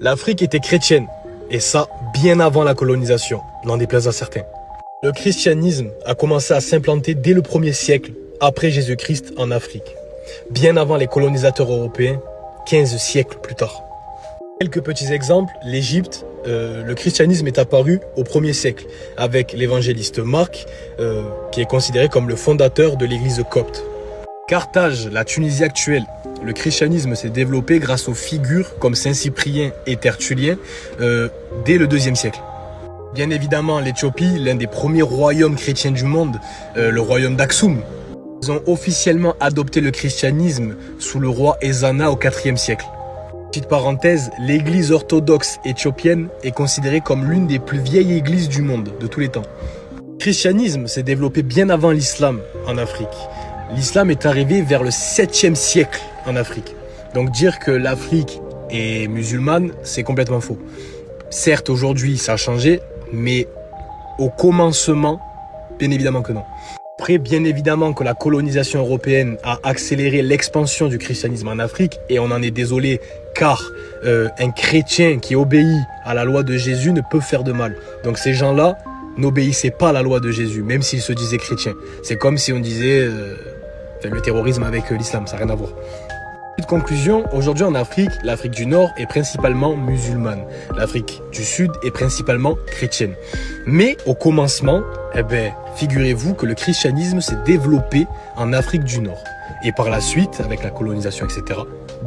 L'Afrique était chrétienne, et ça bien avant la colonisation, n'en déplaise à certains. Le christianisme a commencé à s'implanter dès le 1er siècle après Jésus-Christ en Afrique, bien avant les colonisateurs européens, 15 siècles plus tard. Quelques petits exemples, l'Égypte, le christianisme est apparu au 1er siècle avec l'évangéliste Marc, qui est considéré comme le fondateur de l'église copte. Carthage, la Tunisie actuelle, le christianisme s'est développé grâce aux figures comme Saint-Cyprien et Tertullien dès le 2e siècle. Bien évidemment, l'Éthiopie, l'un des premiers royaumes chrétiens du monde, le royaume d'Aksum. Ils ont officiellement adopté le christianisme sous le roi Ezana au 4e siècle. Petite parenthèse, l'église orthodoxe éthiopienne est considérée comme l'une des plus vieilles églises du monde, de tous les temps. Le christianisme s'est développé bien avant l'islam en Afrique. L'islam est arrivé vers le 7e siècle en Afrique. Donc dire que l'Afrique est musulmane, c'est complètement faux. Certes, aujourd'hui, ça a changé, mais au commencement, bien évidemment que non. Après, bien évidemment que la colonisation européenne a accéléré l'expansion du christianisme en Afrique, et on en est désolé, car un chrétien qui obéit à la loi de Jésus ne peut faire de mal. Donc ces gens-là n'obéissaient pas à la loi de Jésus, même s'ils se disaient chrétiens. C'est comme si on disait le terrorisme avec l'islam, ça n'a rien à voir. Petite conclusion, aujourd'hui en Afrique, l'Afrique du Nord est principalement musulmane. L'Afrique du Sud est principalement chrétienne. Mais au commencement, figurez-vous que le christianisme s'est développé en Afrique du Nord. Et par la suite, avec la colonisation, etc.,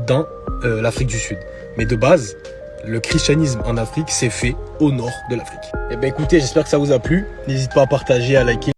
dans l'Afrique du Sud. Mais de base, le christianisme en Afrique s'est fait au nord de l'Afrique. Écoutez, j'espère que ça vous a plu. N'hésitez pas à partager, à liker.